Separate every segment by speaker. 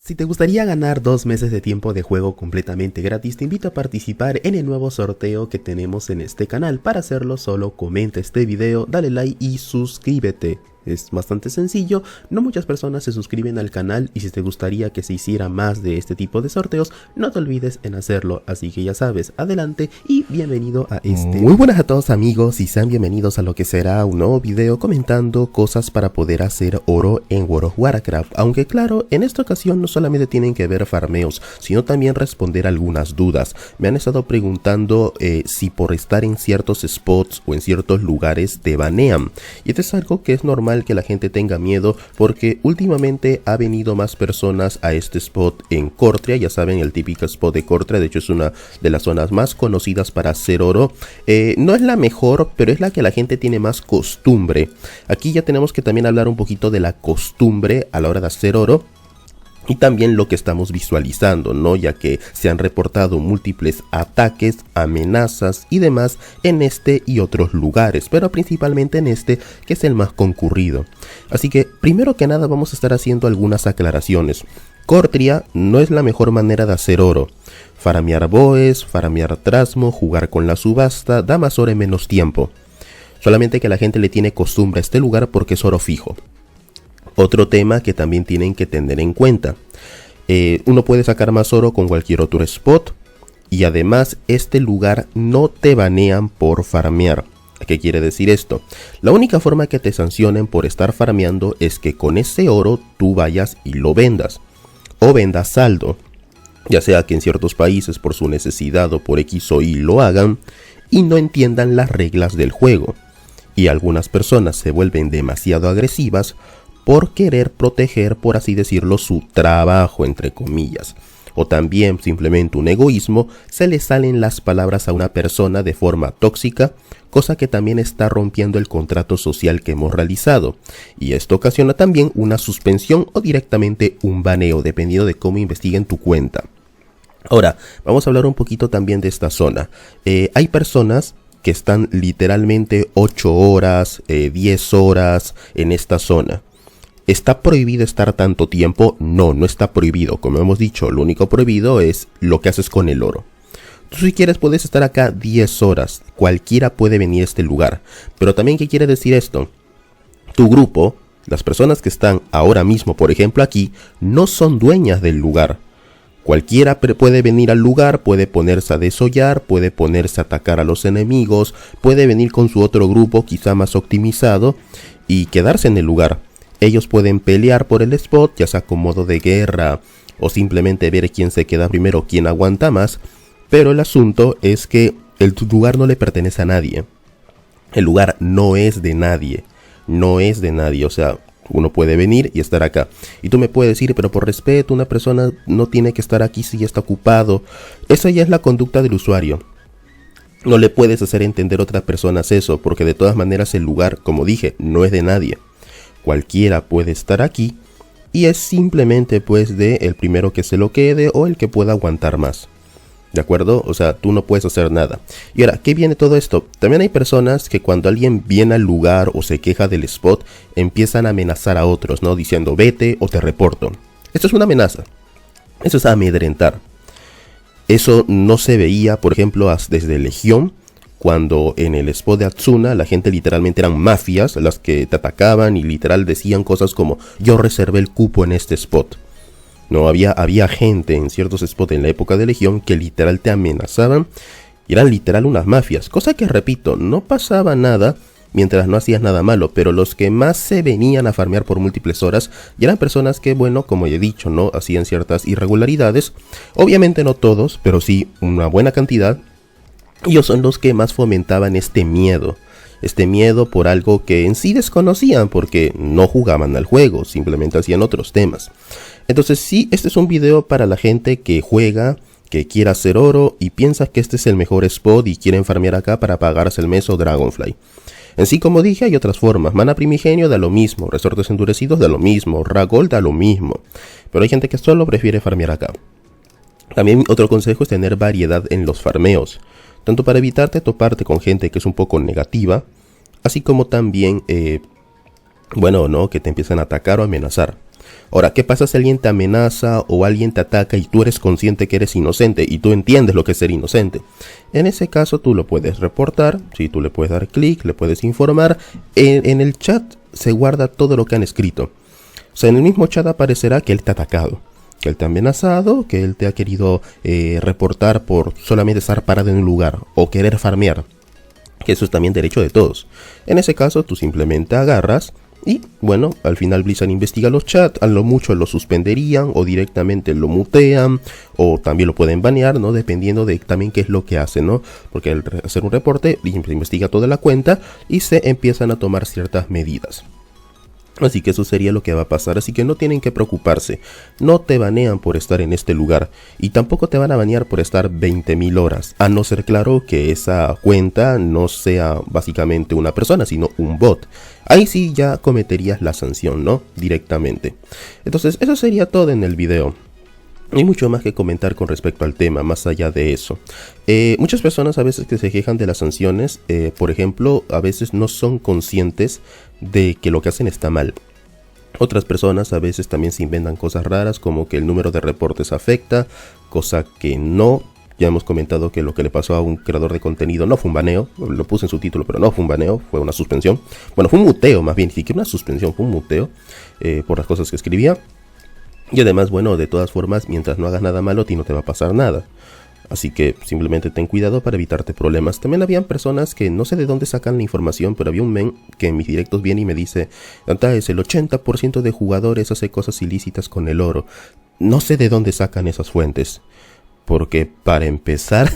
Speaker 1: Si te gustaría ganar 2 meses de tiempo de juego completamente gratis, te invito a participar en el nuevo sorteo que tenemos en este canal. Para hacerlo, solo comenta este video, dale like y suscríbete. Es bastante sencillo, no muchas personas se suscriben al canal y si te gustaría que se hiciera más de este tipo de sorteos, no te olvides en hacerlo, así que ya sabes, adelante y bienvenido a este. Muy buenas a todos amigos y sean bienvenidos a lo que será un nuevo video comentando cosas para poder hacer oro en World of Warcraft, aunque claro, en esta ocasión no solamente tienen que ver farmeos, sino también responder algunas dudas. Me han estado preguntando si por estar en ciertos spots o en ciertos lugares te banean, y esto es algo que es normal que la gente tenga miedo porque últimamente ha venido más personas a este spot en Cortria. Ya saben, el típico spot de Cortria, de hecho es una de las zonas más conocidas para hacer oro. No es la mejor, pero es la que la gente tiene más costumbre. Aquí ya tenemos que también hablar un poquito de la costumbre a la hora de hacer oro. Y también lo que estamos visualizando, ¿no? Ya que se han reportado múltiples ataques, amenazas y demás en este y otros lugares, pero principalmente en este, que es el más concurrido. Así que, primero que nada, vamos a estar haciendo algunas aclaraciones. Cortria no es la mejor manera de hacer oro. Farmear boes, farmear trasmo, jugar con la subasta, da más oro en menos tiempo. Solamente que la gente le tiene costumbre a este lugar porque es oro fijo. Otro tema que también tienen que tener en cuenta, uno puede sacar más oro con cualquier otro spot y además este lugar no te banean por farmear. ¿Qué quiere decir esto? La única forma que te sancionen por estar farmeando es que con ese oro tú vayas y lo vendas o vendas saldo, ya sea que en ciertos países por su necesidad o por X o Y lo hagan y no entiendan las reglas del juego, y algunas personas se vuelven demasiado agresivas por querer proteger, por así decirlo, su trabajo, entre comillas. O también simplemente un egoísmo, se le salen las palabras a una persona de forma tóxica, cosa que también está rompiendo el contrato social que hemos realizado. Y esto ocasiona también una suspensión o directamente un baneo, dependiendo de cómo investiguen tu cuenta. Ahora, vamos a hablar un poquito también de esta zona. Hay personas que están literalmente 8 horas, 10 horas en esta zona. ¿Está prohibido estar tanto tiempo? No, no está prohibido. Como hemos dicho, lo único prohibido es lo que haces con el oro. Tú si quieres puedes estar acá 10 horas. Cualquiera puede venir a este lugar. Pero también, ¿qué quiere decir esto? Tu grupo, las personas que están ahora mismo, por ejemplo aquí, no son dueñas del lugar. Cualquiera puede venir al lugar, puede ponerse a desollar, puede ponerse a atacar a los enemigos, puede venir con su otro grupo quizá más optimizado y quedarse en el lugar. Ellos pueden pelear por el spot, ya sea con modo de guerra o simplemente ver quién se queda primero, quién aguanta más. Pero el asunto es que el lugar no le pertenece a nadie. El lugar no es de nadie. No es de nadie. O sea, uno puede venir y estar acá. Y tú me puedes decir, pero por respeto, una persona no tiene que estar aquí si ya está ocupado. Esa ya es la conducta del usuario. No le puedes hacer entender a otras personas eso, porque de todas maneras el lugar, como dije, no es de nadie. Cualquiera puede estar aquí y es simplemente pues de el primero que se lo quede o el que pueda aguantar más. ¿De acuerdo? O sea, tú no puedes hacer nada. Y ahora, ¿qué viene todo esto? También hay personas que cuando alguien viene al lugar o se queja del spot, empiezan a amenazar a otros, ¿no? Diciendo, vete o te reporto. Esto es una amenaza. Eso es amedrentar. Eso no se veía, por ejemplo, desde Legión. Cuando en el spot de Atsuna la gente literalmente eran mafias las que te atacaban y literal decían cosas como yo reservé el cupo en este spot. No, había gente en ciertos spots en la época de Legión que literal te amenazaban y eran literal unas mafias. Cosa que repito, no pasaba nada mientras no hacías nada malo, pero los que más se venían a farmear por múltiples horas y eran personas que, bueno, como ya he dicho, no hacían ciertas irregularidades. Obviamente no todos, pero sí una buena cantidad. Ellos son los que más fomentaban este miedo por algo que en sí desconocían porque no jugaban al juego, simplemente hacían otros temas. Entonces sí, este es un video para la gente que juega, que quiere hacer oro y piensa que este es el mejor spot y quieren farmear acá para pagarse el mes o Dragonfly. En sí, como dije, hay otras formas. Mana Primigenio da lo mismo, Resortes Endurecidos da lo mismo, Ragol da lo mismo, pero hay gente que solo prefiere farmear acá. También otro consejo es tener variedad en los farmeos, tanto para evitarte toparte con gente que es un poco negativa, así como también, bueno, no, que te empiezan a atacar o amenazar. Ahora, ¿qué pasa si alguien te amenaza o alguien te ataca y tú eres consciente que eres inocente y tú entiendes lo que es ser inocente? En ese caso tú lo puedes reportar, ¿sí? Tú le puedes dar clic, le puedes informar. En el chat se guarda todo lo que han escrito. O sea, en el mismo chat aparecerá que él te ha atacado, que él te ha amenazado, que él te ha querido reportar por solamente estar parado en un lugar o querer farmear. Que eso es también derecho de todos. En ese caso tú simplemente agarras y bueno, al final Blizzard investiga los chats, a lo mucho lo suspenderían o directamente lo mutean o también lo pueden banear, ¿no? Dependiendo de también qué es lo que hacen, ¿no? Porque al hacer un reporte se investiga toda la cuenta y se empiezan a tomar ciertas medidas. Así que eso sería lo que va a pasar, así que no tienen que preocuparse, no te banean por estar en este lugar y tampoco te van a banear por estar 20.000 horas, a no ser claro que esa cuenta no sea básicamente una persona, sino un bot. Ahí sí ya cometerías la sanción, ¿no? Directamente. Entonces eso sería todo en el video. Hay mucho más que comentar con respecto al tema, más allá de eso. Muchas personas a veces que se quejan de las sanciones, por ejemplo, a veces no son conscientes de que lo que hacen está mal. Otras personas a veces también se inventan cosas raras, como que el número de reportes afecta, cosa que no. Ya hemos comentado que lo que le pasó a un creador de contenido no fue un baneo, lo puse en su título, pero no fue un baneo, fue una suspensión. Bueno, fue un muteo más bien, ni siquiera una suspensión, fue un muteo por las cosas que escribía. Y además, bueno, de todas formas, mientras no hagas nada malo, a ti no te va a pasar nada. Así que simplemente ten cuidado para evitarte problemas. También habían personas que no sé de dónde sacan la información, pero había un men que en mis directos viene y me dice: Dantaes, el 80% de jugadores hace cosas ilícitas con el oro. No sé de dónde sacan esas fuentes. Porque para empezar,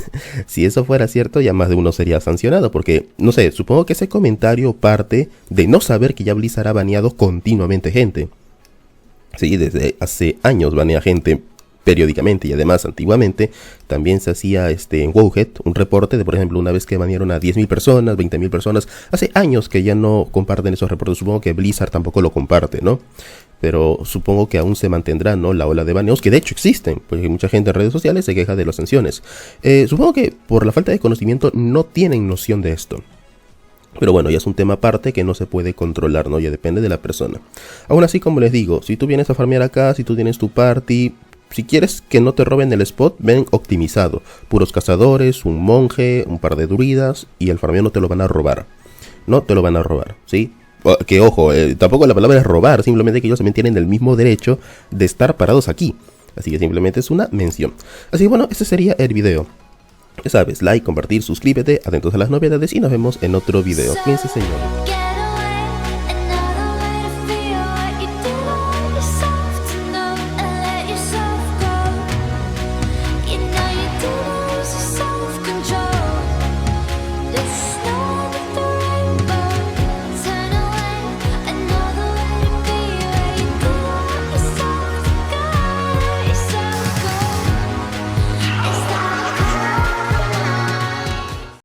Speaker 1: si eso fuera cierto, ya más de uno sería sancionado. Porque, no sé, supongo que ese comentario parte de no saber que ya Blizzard ha baneado continuamente gente. Sí, desde hace años banea gente periódicamente y además antiguamente también se hacía en Wowhead un reporte de, por ejemplo, una vez que banearon a 10.000 personas, 20.000 personas. Hace años que ya no comparten esos reportes, supongo que Blizzard tampoco lo comparte, ¿no? Pero supongo que aún se mantendrá, ¿no?, la ola de baneos, que de hecho existen, porque mucha gente en redes sociales se queja de las sanciones. Supongo que por la falta de conocimiento no tienen noción de esto. Pero bueno, ya es un tema aparte que no se puede controlar, ¿no? Ya depende de la persona. Aún así, como les digo, si tú vienes a farmear acá, si tú tienes tu party, si quieres que no te roben el spot, ven optimizado. Puros cazadores, un monje, un par de druidas y el farmeo no te lo van a robar. No te lo van a robar, ¿sí? Que ojo, tampoco la palabra es robar, simplemente que ellos también tienen el mismo derecho de estar parados aquí. Así que simplemente es una mención. Así que bueno, este sería el video. Ya sabes, like, compartir, suscríbete, atentos a las novedades y nos vemos en otro video. Cuídense, señores.